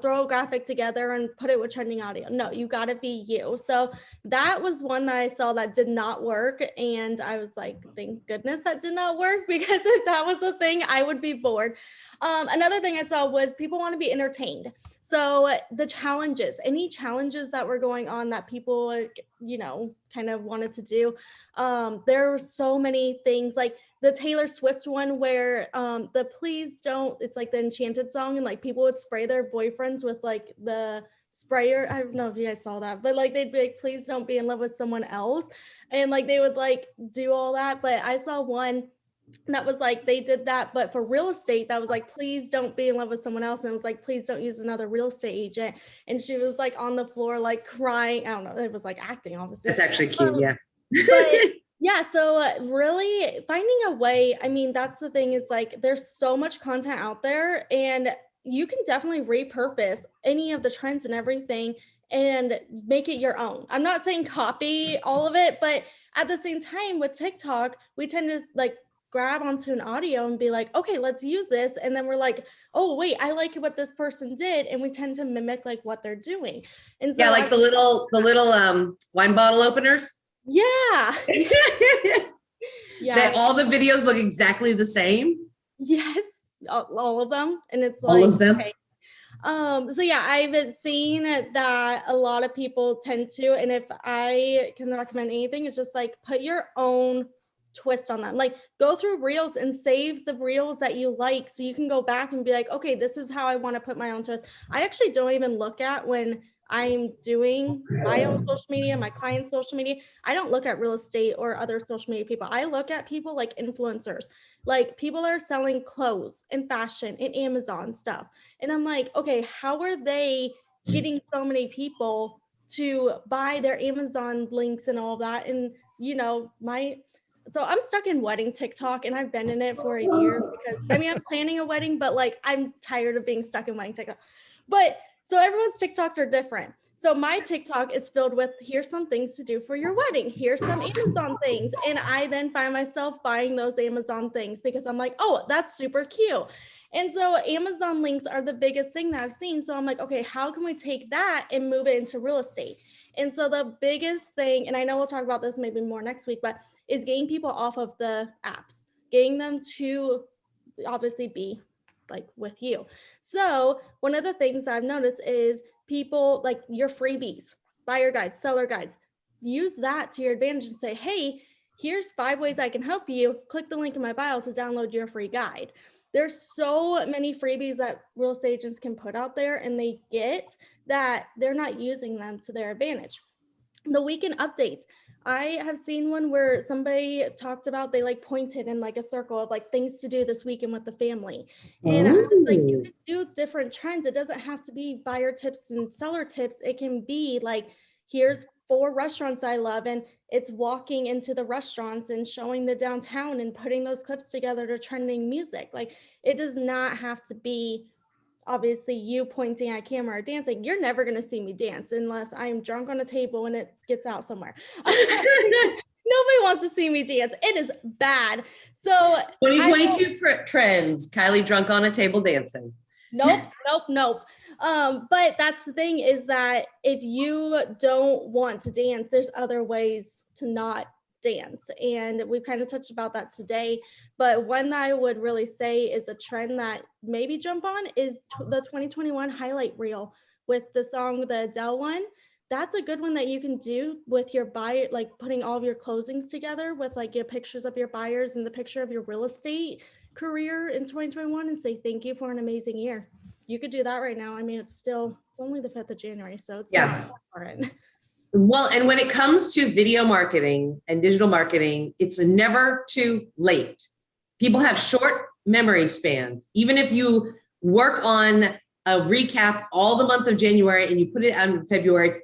throw a graphic together and put it with trending audio. No, you got to be you. So that was one that I saw that did not work. And I was like, thank goodness that did not work, because if that was the thing, I would be bored. Another thing I saw was people want to be entertained. So the challenges, any challenges that were going on that people, kind of wanted to do. There were so many things, like the Taylor Swift one where the please don't, it's like the Enchanted song, and people would spray their boyfriends with the sprayer. I don't know if you guys saw that, but they'd be like, please don't be in love with someone else. And they would do all that. But I saw one that was they did that, but for real estate, that was please don't be in love with someone else. And it was please don't use another real estate agent. And she was on the floor, crying. I don't know. It was acting, obviously. That's actually cute. Yeah. But yeah. So really finding a way. I mean, that's the thing is there's so much content out there and you can definitely repurpose any of the trends and everything and make it your own. I'm not saying copy all of it, but at the same time with TikTok, we tend to grab onto an audio and be like, okay, let's use this. And then we're like, oh, wait, I like what this person did. And we tend to mimic what they're doing. And so yeah, the little wine bottle openers. Yeah. Yeah. All the videos look exactly the same. Yes. All of them. And it's all of them. Okay. So yeah, I've seen that a lot of people tend to, and if I can recommend anything, it's just put your own twist on them. Go through reels and save the reels that you like, so you can go back and be like, okay, this is how I want to put my own twist. I actually don't even look at when I'm doing my own social media, my clients' social media. I don't look at real estate or other social media people. I look at people like influencers, like people that are selling clothes and fashion and Amazon stuff. And I'm like, okay, how are they getting so many people to buy their Amazon links and all that? And, you know, so I'm stuck in wedding TikTok, and I've been in it for a year because I'm planning a wedding, but like I'm tired of being stuck in wedding TikTok. But so everyone's TikToks are different. So my TikTok is filled with, here's some things to do for your wedding. Here's some Amazon things. And I then find myself buying those Amazon things because I'm like, oh, that's super cute. And so Amazon links are the biggest thing that I've seen. So I'm like, okay, how can we take that and move it into real estate? And so the biggest thing, and I know we'll talk about this maybe more next week, but is getting people off of the apps, getting them to obviously be like with you. So one of the things I've noticed is people like your freebies, buyer guides, seller guides, use that to your advantage and say, hey, here's 5 ways I can help you. Click the link in my bio to download your free guide. There's so many freebies that real estate agents can put out there and they get that they're not using them to their advantage. The weekend updates. I have seen one where somebody talked about, they like pointed in like a circle of like things to do this weekend with the family. And I was like, you can do different trends. It doesn't have to be buyer tips and seller tips. It can be like, here's 4 restaurants I love. And it's walking into the restaurants and showing the downtown and putting those clips together to trending music. Like it does not have to be obviously you pointing at camera or dancing. You're never going to see me dance unless I'm drunk on a table and it gets out somewhere. Nobody wants to see me dance. It is bad. So 2022 trends, Kylie drunk on a table dancing. Nope. But that's the thing is that if you don't want to dance, there's other ways to not dance. And we've kind of touched about that today. But one that I would really say is a trend that maybe jump on is the 2021 highlight reel with the song, the Adele one. That's a good one that you can do with your buyer, like putting all of your closings together with like your pictures of your buyers and the picture of your real estate career in 2021 and say, thank you for an amazing year. You could do that right now. I mean, it's only the 5th of January. So it's Well, and when it comes to video marketing and digital marketing, it's never too late. People have short memory spans. Even if you work on a recap all the month of January and you put it out in February,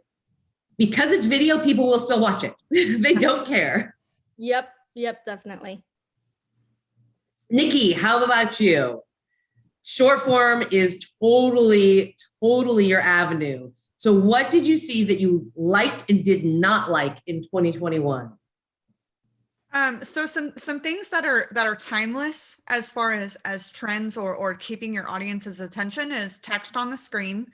because it's video, people will still watch it. They don't care. Yep, definitely. Nikki, how about you? Short form is totally your avenue. So what did you see that you liked and did not like in 2021? So some things that are timeless as far as trends or keeping your audience's attention is text on the screen,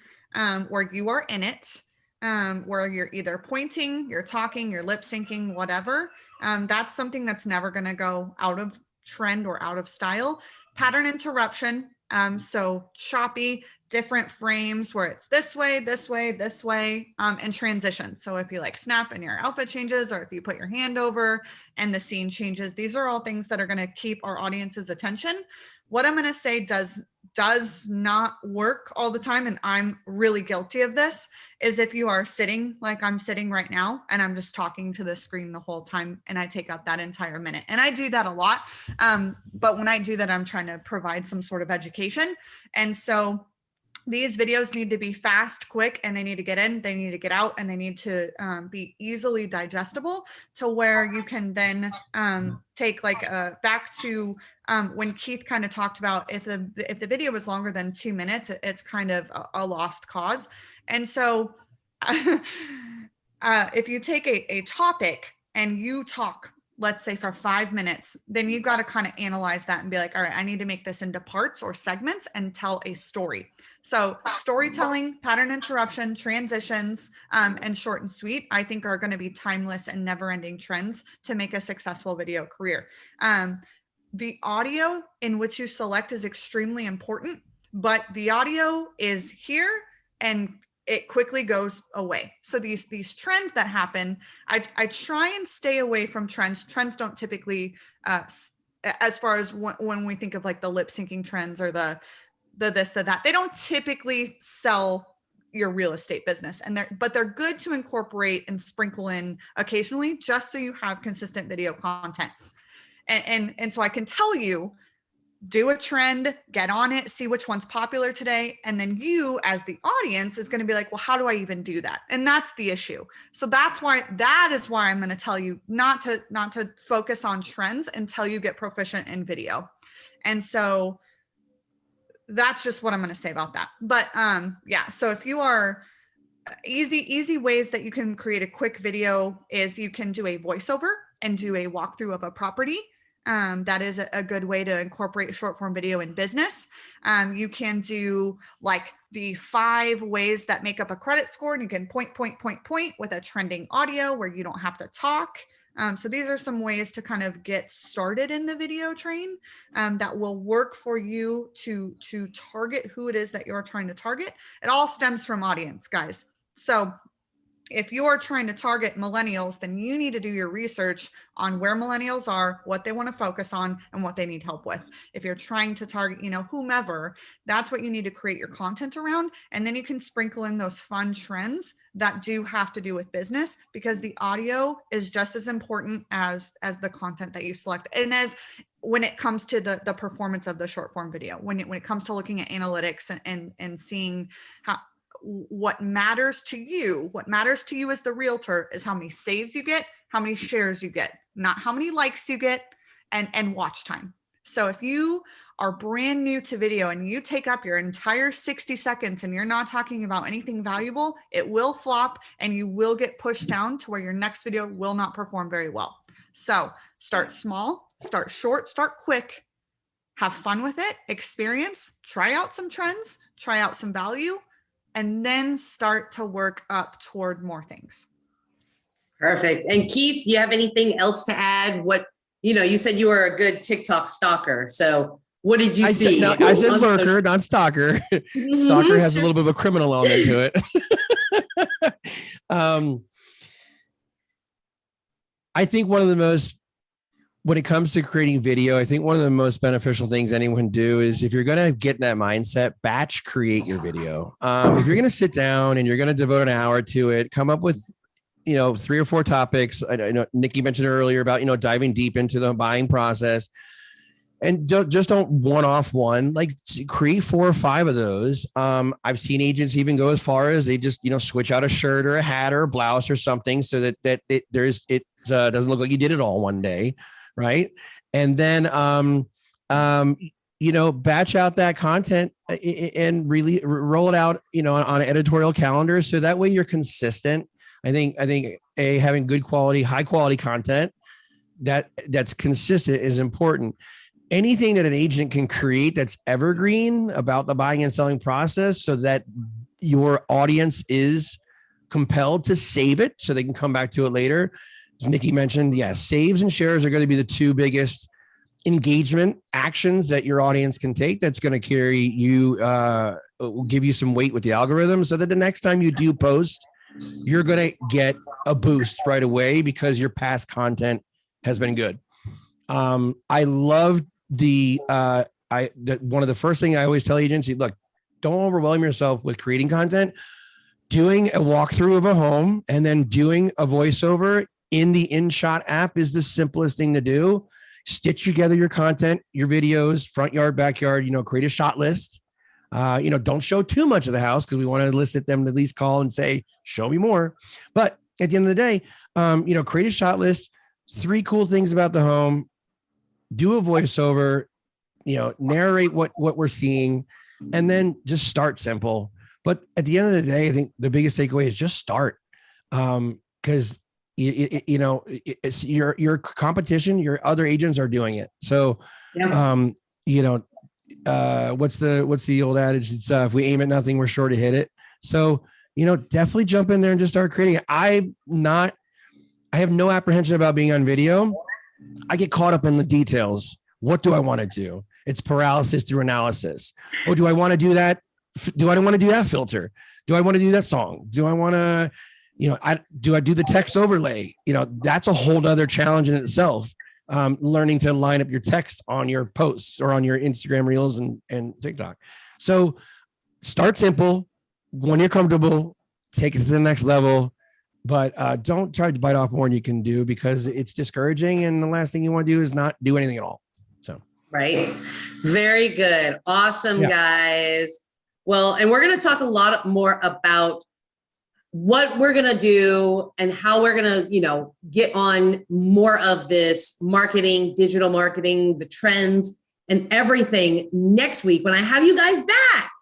where you are in it, where you're either pointing, you're talking, you're lip syncing, whatever. That's something that's never going to go out of trend or out of style. Pattern interruption. So choppy, different frames where it's this way, and transition. So if you like snap and your outfit changes, or if you put your hand over and the scene changes, these are all things that are going to keep our audience's attention. What I'm going to say does not work all the time, and I'm really guilty of this, is if you are sitting like I'm sitting right now and I'm just talking to the screen the whole time and I take up that entire minute. And I do that a lot. But when I do that, I'm trying to provide some sort of education. And so these videos need to be fast, quick, and they need to get in, they need to get out, and they need to be easily digestible to where you can then take like back to when Keith kind of talked about if the video was longer than 2 minutes, it's kind of a lost cause. And so if you take a topic and you talk, let's say for 5 minutes, then you've got to kind of analyze that and be like, all right, I need to make this into parts or segments and tell a story. So storytelling, pattern interruption, transitions, and short and sweet, I think are going to be timeless and never-ending trends to make a successful video career. The audio in which you select is extremely important, but the audio is here and it quickly goes away. So these trends that happen, I try and stay away from trends. Trends don't typically, as far as when we think of like the lip syncing trends or the this, the that, they don't typically sell your real estate business. But they're good to incorporate and sprinkle in occasionally, just so you have consistent video content. And so I can tell you, do a trend, get on it, see which one's popular today. And then you as the audience is going to be like, well, how do I even do that? And that's the issue. So that is why I'm going to tell you not to focus on trends until you get proficient in video. And so that's just what I'm going to say about that. But yeah, so if you are easy ways that you can create a quick video is you can do a voiceover and do a walkthrough of a property. That is a good way to incorporate short form video in business. You can do like the 5 ways that make up a credit score, and you can point with a trending audio where you don't have to talk. So these are some ways to kind of get started in the video train that will work for you to target who it is that you're trying to target. It all stems from audience, guys. So if you are trying to target millennials, then you need to do your research on where millennials are, what they want to focus on, and what they need help with. If you're trying to target, whomever, that's what you need to create your content around. And then you can sprinkle in those fun trends that do have to do with business, because the audio is just as important as the content that you select. And as when it comes to the performance of the short form video, when it comes to looking at analytics and seeing what matters to you as the realtor is how many saves you get, how many shares you get, not how many likes you get, and watch time. So if you are brand new to video and you take up your entire 60 seconds and you're not talking about anything valuable, it will flop and you will get pushed down to where your next video will not perform very well. So start small, start short, start quick, have fun with it, experience, try out some trends, try out some value, and then start to work up toward more things. Perfect. And Keith, do you have anything else to add? You said you were a good TikTok stalker. So what did you see? I said lurker, not stalker. Stalker has a little bit of a criminal element to it. I think when it comes to creating video, I think one of the most beneficial things anyone do is, if you're going to get in that mindset, batch create your video. If you're going to sit down and you're going to devote an hour to it, come up with, 3 or 4 topics. I know Nikki mentioned earlier about, diving deep into the buying process, and don't one-off one, like create 4 or 5 of those. I've seen agents even go as far as they just, switch out a shirt or a hat or a blouse or something so that it doesn't look like you did it all one day. Right. And then, batch out that content and really roll it out, on an editorial calendar. So that way you're consistent. I think having good quality, high quality content that's consistent is important. Anything that an agent can create that's evergreen about the buying and selling process, so that your audience is compelled to save it so they can come back to it later. As Nikki mentioned, yes, saves and shares are going to be the 2 biggest engagement actions that your audience can take. That's going to carry you, will give you some weight with the algorithm, so that the next time you do post, you're going to get a boost right away because your past content has been good. I love one of the first things I always tell agents, look, don't overwhelm yourself with creating content. Doing a walkthrough of a home and then doing a voiceover in the InShot app is the simplest thing to do. Stitch together your content, your videos, front yard, backyard, create a shot list. Don't show too much of the house because we want to elicit them to at least call and say, show me more. But at the end of the day, create a shot list, 3 cool things about the home, do a voiceover, narrate what we're seeing, and then just start simple. But at the end of the day, I think the biggest takeaway is just start. Because it's your competition, your other agents are doing it. So, what's the old adage? It's if we aim at nothing, we're sure to hit it. So, definitely jump in there and just start creating it. I have no apprehension about being on video. I get caught up in the details. What do I want to do? It's paralysis through analysis. Oh, do I want to do that? Do I want to do that filter? Do I want to do that song? Do I want to, do I do the text overlay? That's a whole other challenge in itself. Learning to line up your text on your posts or on your Instagram reels and TikTok. So start simple, when you're comfortable, take it to the next level, but don't try to bite off more than you can do, because it's discouraging. And the last thing you want to do is not do anything at all. So, right. Very good. Awesome, Yeah. guys. Well, and we're going to talk a lot more about what we're going to do and how we're going to, get on more of this marketing, digital marketing, the trends and everything next week when I have you guys back.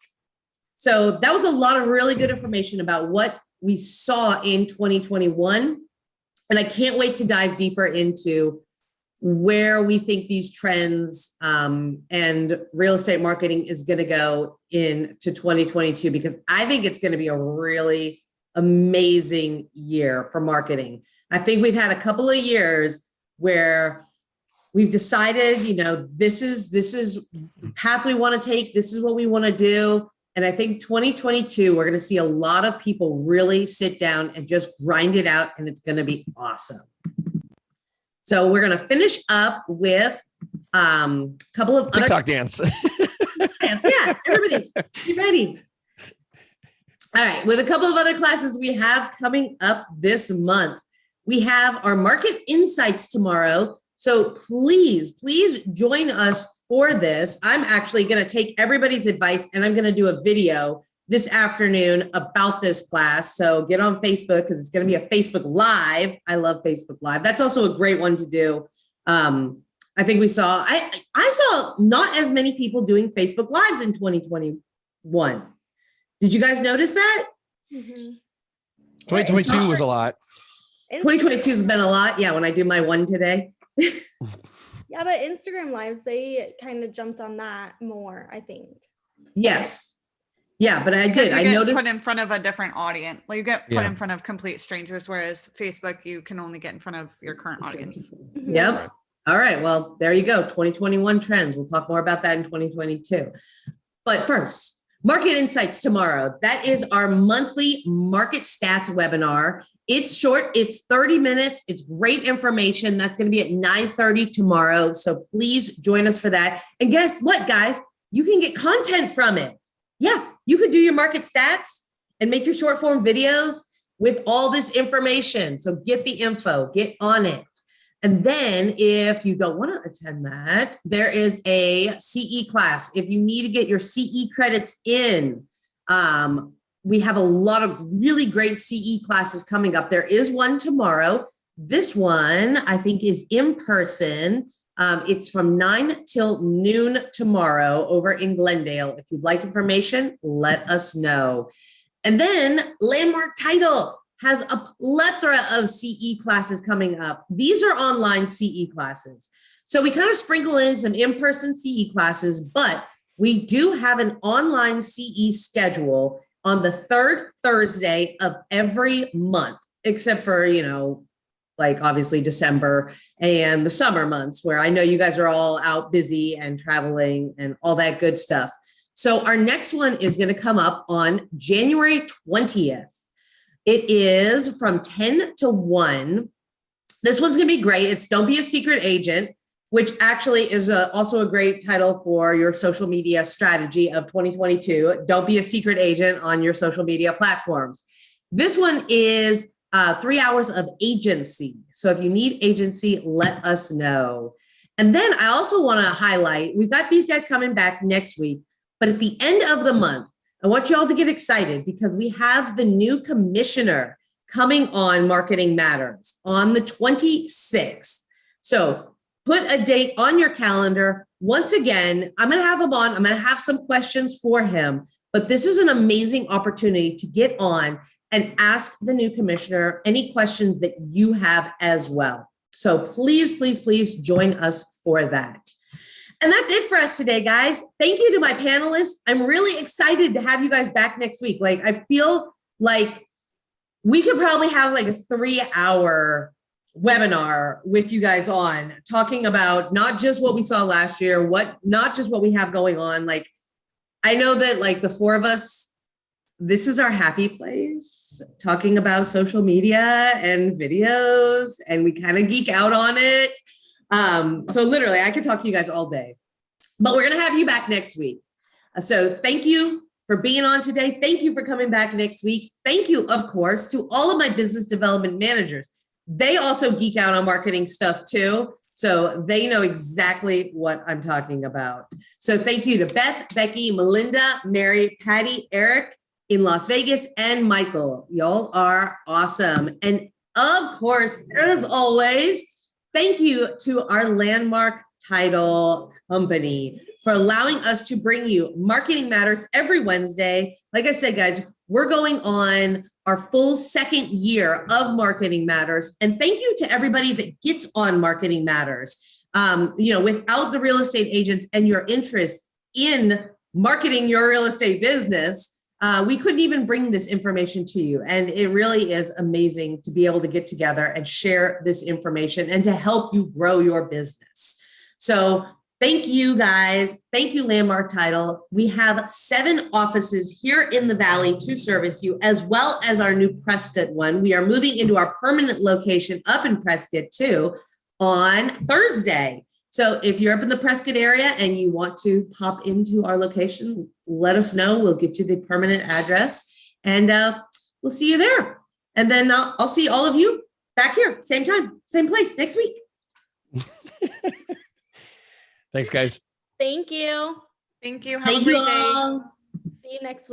So that was a lot of really good information about what we saw in 2021. And I can't wait to dive deeper into where we think these trends and real estate marketing is going to go into 2022, because I think it's going to be a really amazing year for marketing. I think we've had a couple of years where we've decided, this is the path we want to take. This is what we want to do. And I think 2022, we're going to see a lot of people really sit down and just grind it out, and it's going to be awesome. So we're going to finish up with a couple of TikTok dance. Yeah, everybody, be ready. All right, with a couple of other classes we have coming up this month. We have our market insights tomorrow. So please join us for this. I'm actually going to take everybody's advice, and I'm going to do a video this afternoon about this class. So get on Facebook, because it's going to be a Facebook Live. I love Facebook Live. That's also a great one to do. I think I saw not as many people doing Facebook Lives in 2021. Did you guys notice that? Mm-hmm. 2022 was a lot. 2022 has been a lot. Yeah, when I do my one today. Yeah, but Instagram Lives, they kind of jumped on that more, I think. Yes. Yeah, but I Because did. you I get noticed. put in front of a different audience. Like you get put Yeah. in front of complete strangers, whereas Facebook, you can only get in front of your current audience. Mhm. Yep. All right. Well, there you go. 2021 trends. We'll talk more about that in 2022. But first, Market Insights tomorrow. That is our monthly market stats webinar. It's short. It's 30 minutes. It's great information. That's going to be at 9:30 tomorrow. So please join us for that. And guess what, guys? You can get content from it. Yeah, you could do your market stats and make your short form videos with all this information. So get the info, get on it. And then if you don't want to attend that, there is a CE class. If you need to get your CE credits in, we have a lot of really great CE classes coming up. There is one tomorrow. This one, I think, is in person. It's from 9 till noon tomorrow over in Glendale. If you'd like information, let us know. And then Landmark Title has a plethora of CE classes coming up. These are online CE classes. So we kind of sprinkle in some in-person CE classes, but we do have an online CE schedule on the third Thursday of every month, except for, like obviously December and the summer months, where I know you guys are all out busy and traveling and all that good stuff. So our next one is going to come up on January 20th. It is from 10 to 1. This one's going to be great. It's Don't Be a Secret Agent, which actually is also a great title for your social media strategy of 2022. Don't be a secret agent on your social media platforms. This one is 3 hours of agency. So if you need agency, let us know. And then I also want to highlight, we've got these guys coming back next week, but at the end of the month, I want you all to get excited because we have the new commissioner coming on Marketing Matters on the 26th. So put a date on your calendar. Once again, I'm going to have him on. I'm going to have some questions for him, but this is an amazing opportunity to get on and ask the new commissioner any questions that you have as well. So please join us for that. And that's it for us today, guys. Thank you to my panelists. I'm really excited to have you guys back next week. Like, I feel like we could probably have like a 3-hour webinar with you guys on talking about not just what we saw last year, not just what we have going on. Like, I know that like the four of us, this is our happy place, talking about social media and videos, and we kind of geek out on it. So literally I could talk to you guys all day, but we're going to have you back next week. So thank you for being on today. Thank you for coming back next week. Thank you, of course, to all of my business development managers. They also geek out on marketing stuff too. So they know exactly what I'm talking about. So thank you to Beth, Becky, Melinda, Mary, Patty, Eric in Las Vegas, and Michael. Y'all are awesome. And of course, as always, thank you to our landmark title company for allowing us to bring you Marketing Matters every Wednesday. Like I said, guys, we're going on our full second year of Marketing Matters. And thank you to everybody that gets on Marketing Matters. Without the real estate agents and your interest in marketing your real estate business, we couldn't even bring this information to you. And it really is amazing to be able to get together and share this information and to help you grow your business. So thank you, guys. Thank you, Landmark Title. We have 7 offices here in the Valley to service you, as well as our new Prescott one. We are moving into our permanent location up in Prescott too on Thursday. So if you're up in the Prescott area and you want to pop into our location, let us know. We'll get you the permanent address and we'll see you there. And then I'll see all of you back here, same time, same place next week. Thanks, guys. Thank you. Thank you. Have a great day. all. See you next week.